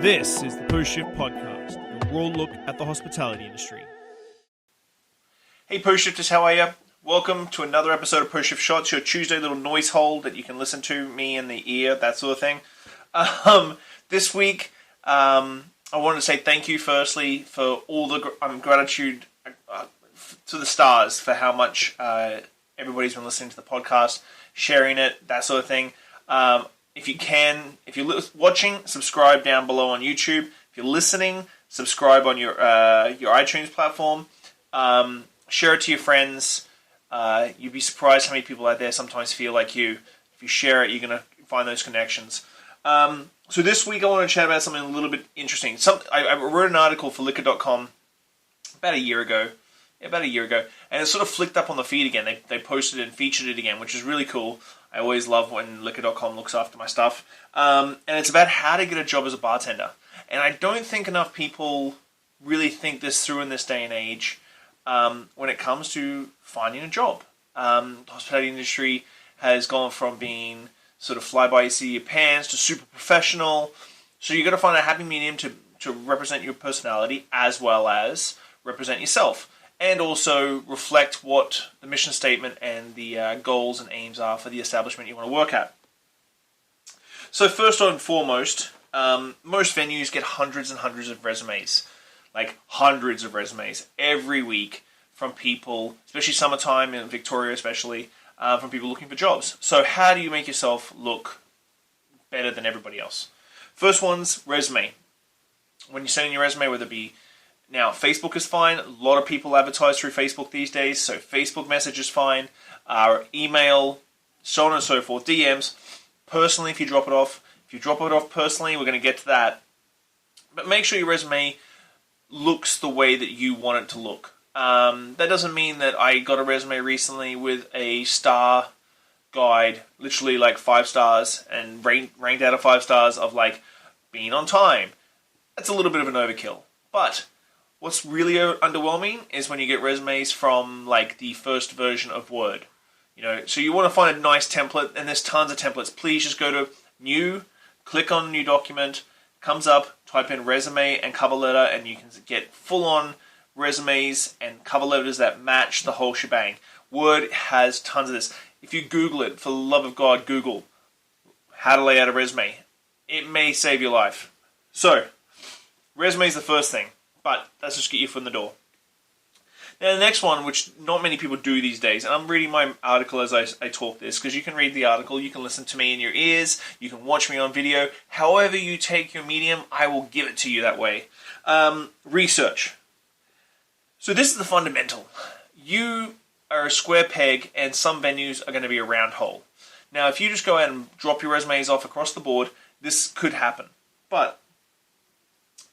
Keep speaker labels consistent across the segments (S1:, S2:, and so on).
S1: This is the Post Shift Podcast, a raw look at the hospitality industry. Hey Post Shifters, how are you? Welcome to another episode of Post Shift Shots, your Tuesday little noise hole that you can listen to me in the ear, that sort of thing. This week, I wanted to say thank you firstly for all the gratitude to the stars for how much everybody's been listening to the podcast, sharing it, that sort of thing. If you're watching, subscribe down below on YouTube. If you're listening, subscribe on your iTunes platform. Share it to your friends. You'd be surprised how many people out there sometimes feel like you. If you share it, you're going to find those connections. So this week I want to chat about something a little bit interesting. I wrote an article for Liquor.com about a year ago, and it sort of flicked up on the feed again. They posted it and featured it again, which is really cool. I always love when Liquor.com looks after my stuff. And it's about how to get a job as a bartender. And I don't think enough people really think this through in this day and age when it comes to finding a job. The hospitality industry has gone from being sort of fly by the seat of your pants to super professional. So you've got to find a happy medium to represent your personality as well as represent yourself. And also reflect what the mission statement and the goals and aims are for the establishment you want to work at. So first and foremost, most venues get hundreds and hundreds of resumes. Like hundreds of resumes every week from people, especially summertime in Victoria especially, from people looking for jobs. So how do you make yourself look better than everybody else? First one's resume. When you send in your resume, whether it be now, Facebook is fine. A lot of people advertise through Facebook these days, so Facebook message is fine. Email, so on and so forth. DMs. Personally, if you drop it off. If you drop it off personally, we're going to get to that. But make sure your resume looks the way that you want it to look. That doesn't mean that I got a resume recently with a star guide, literally like 5 stars, and ranked out of 5 stars of like being on time. That's a little bit of an overkill. But what's really underwhelming is when you get resumes from like the first version of Word. So you want to find a nice template, and there's tons of templates. Please just go to New, click on New Document, comes up, type in resume and cover letter, and you can get full-on resumes and cover letters that match the whole shebang. Word has tons of this. If you Google it, for the love of God, Google how to lay out a resume. It may save your life. So, resume is the first thing. But let's just get your foot in the door. Now the next one, which not many people do these days, and I'm reading my article as I talk this, because you can read the article, you can listen to me in your ears, you can watch me on video. However you take your medium, I will give it to you that way. Research. So this is the fundamental. You are a square peg, and some venues are going to be a round hole. Now if you just go out and drop your resumes off across the board, this could happen. But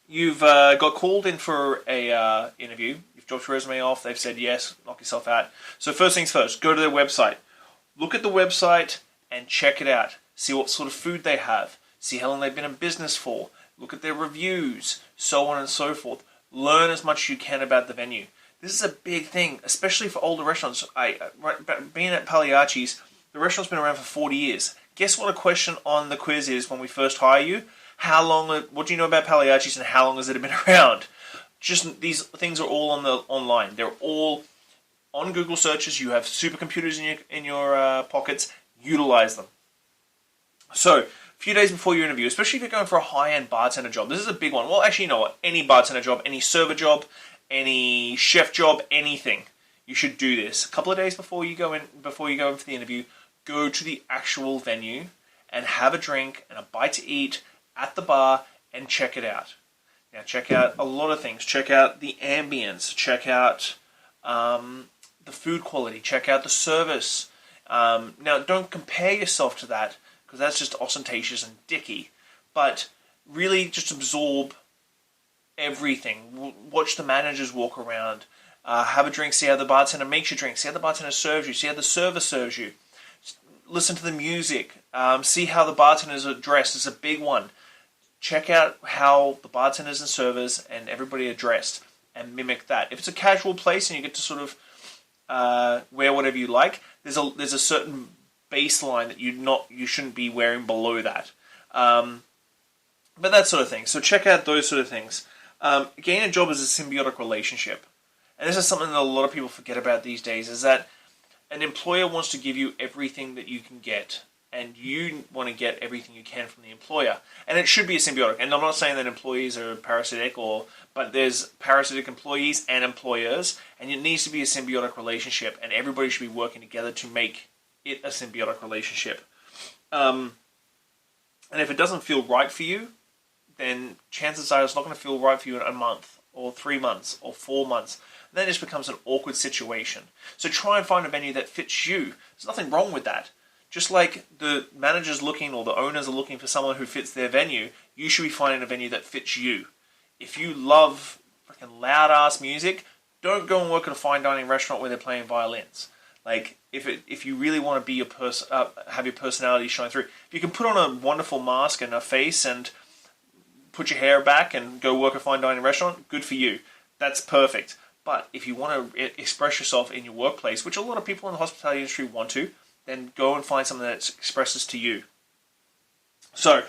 S1: you've got called in for a interview. You've dropped your resume off. They've said yes. Knock yourself out. So first things first, go to their website. Look at the website and check it out. See what sort of food they have. See how long they've been in business for. Look at their reviews, so on and so forth. Learn as much as you can about the venue. This is a big thing, especially for older restaurants. Being at Pagliacci's, the restaurant's been around for 40 years. Guess what a question on the quiz is when we first hire you? What do you know about Pagliacci's and how long has it been around? Just these things are all online. They're all on Google searches. You have supercomputers in your pockets. Utilize them. So, a few days before your interview, especially if you're going for a high-end bartender job, this is a big one. Well, actually, you know what? Any bartender job, any server job, any chef job, anything, you should do this. A couple of days before you go in for the interview, go to the actual venue and have a drink and a bite to eat at the bar and check it out. Now check out a lot of things. Check out the ambience. Check out the food quality. Check out the service. Now don't compare yourself to that because that's just ostentatious and dicky. But really just absorb everything. Watch the managers walk around. Have a drink. See how the bartender makes you drink. See how the bartender serves you. See how the server serves you. Listen to the music. See how the bartenders are dressed. It's a big one. Check out how the bartenders and servers and everybody are dressed and mimic that. If it's a casual place and you get to sort of wear whatever you like, there's a certain baseline that you shouldn't be wearing below that. But that sort of thing. So check out those sort of things. Getting a job is a symbiotic relationship. And this is something that a lot of people forget about these days, is that an employer wants to give you everything that you can get, and you want to get everything you can from the employer. And it should be a symbiotic. And I'm not saying that employees are parasitic, but there's parasitic employees and employers, and it needs to be a symbiotic relationship, and everybody should be working together to make it a symbiotic relationship. And if it doesn't feel right for you, then chances are it's not going to feel right for you in a month, or 3 months, or 4 months. And then it just becomes an awkward situation. So try and find a venue that fits you. There's nothing wrong with that. Just like the manager's looking, or the owners are looking for someone who fits their venue, you should be finding a venue that fits you. If you love freaking loud-ass music, don't go and work at a fine dining restaurant where they're playing violins. Like, if you really want to be have your personality shine through, if you can put on a wonderful mask and a face and put your hair back and go work at a fine dining restaurant, good for you. That's perfect. But if you want to express yourself in your workplace, which a lot of people in the hospitality industry want to, then go and find something that expresses to you. So,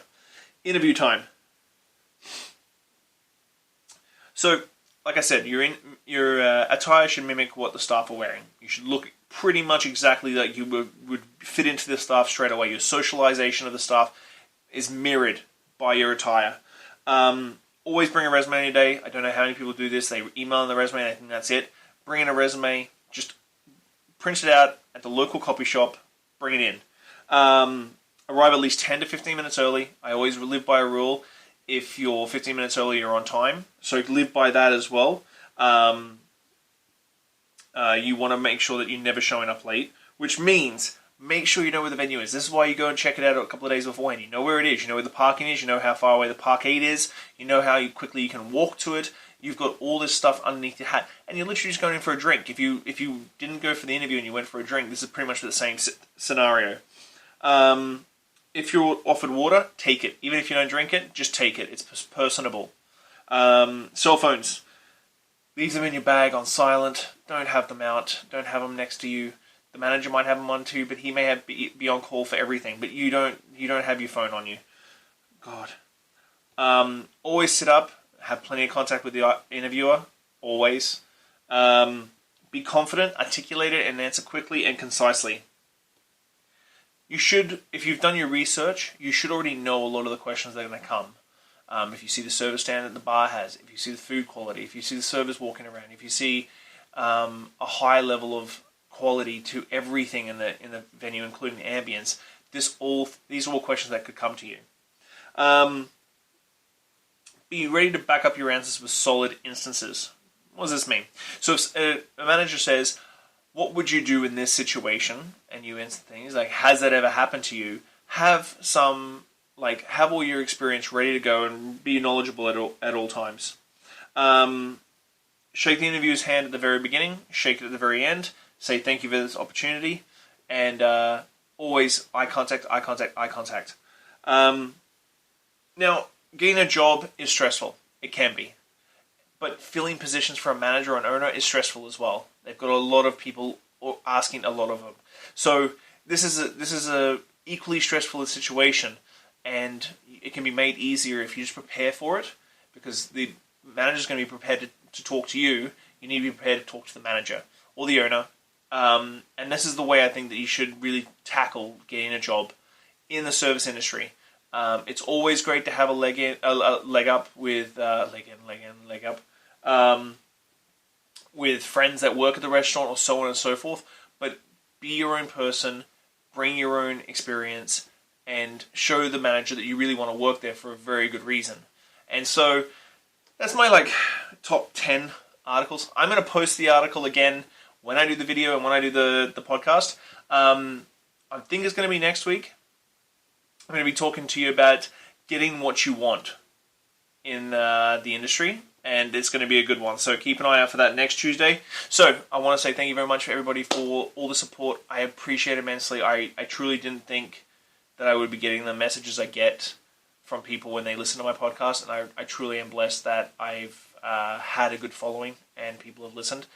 S1: interview time. So, like I said, your attire should mimic what the staff are wearing. You should look pretty much exactly like you would fit into the staff straight away. Your socialization of the staff is mirrored by your attire. Always bring a resume on your day. I don't know how many people do this. They email in the resume and I think that's it. Bring in a resume. Just print it out at the local copy shop. Bring it in. Arrive at least 10 to 15 minutes early. I always live by a rule. If you're 15 minutes early, you're on time. So live by that as well. You want to make sure that you're never showing up late, which means make sure you know where the venue is. This is why you go and check it out a couple of days beforehand. You know where it is. You know where the parking is. You know how far away the parkade is. You know how quickly you can walk to it. You've got all this stuff underneath your hat, and you're literally just going in for a drink. If you didn't go for the interview and you went for a drink, this is pretty much the same scenario. If you're offered water, take it. Even if you don't drink it, just take it. It's personable. Cell phones. Leave them in your bag on silent. Don't have them out. Don't have them next to you. The manager might have them on too, but he may be on call for everything. But you don't have your phone on you. God. Always sit up. Have plenty of contact with the interviewer. Always. Be confident, articulate it, and answer quickly and concisely. You should, if you've done your research, you should already know a lot of the questions that are going to come. If you see the service standard the bar has, if you see the food quality, if you see the servers walking around, if you see a high level of quality to everything in the venue, including the ambience, these are all questions that could come to you. Be ready to back up your answers with solid instances. What does this mean? So if a manager says, what would you do in this situation? And you answer things like, has that ever happened to you? Have all your experience ready to go and be knowledgeable at all times. Shake the interviewer's hand at the very beginning, shake it at the very end, say thank you for this opportunity, and always eye contact, eye contact, eye contact. Now, getting a job is stressful. It can be. But filling positions for a manager or an owner is stressful as well. They've got a lot of people asking a lot of them. So this is a equally stressful situation, and it can be made easier if you just prepare for it, because the manager's going to be prepared to talk to you. You need to be prepared to talk to the manager or the owner. And this is the way I think that you should really tackle getting a job in the service industry. It's always great to have a leg up with with friends that work at the restaurant or so on and so forth. But be your own person, bring your own experience, and show the manager that you really want to work there for a very good reason. And so that's my top 10 articles. I'm going to post the article again when I do the video and when I do the podcast. I think it's going to be next week. I'm going to be talking to you about getting what you want in the industry, and it's going to be a good one. So keep an eye out for that next Tuesday. So I want to say thank you very much for everybody for all the support. I appreciate it immensely. I truly didn't think that I would be getting the messages I get from people when they listen to my podcast, and I truly am blessed that I've had a good following and people have listened.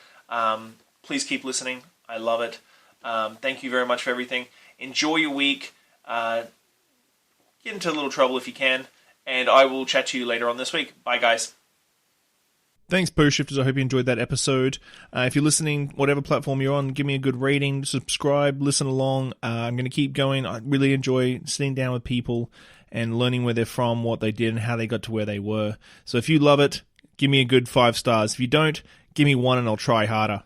S1: Please keep listening. I love it. Thank you very much for everything. Enjoy your week. Get into a little trouble if you can, and I will chat to you later on this week. Bye, guys. Thanks, Post Shifters. I hope you enjoyed that episode. If you're listening, whatever platform you're on, give me a good rating, subscribe, listen along. I'm going to keep going. I really enjoy sitting down with people and learning where they're from, what they did, and how they got to where they were. So if you love it, give me a good 5 stars. If you don't, give me 1 and I'll try harder.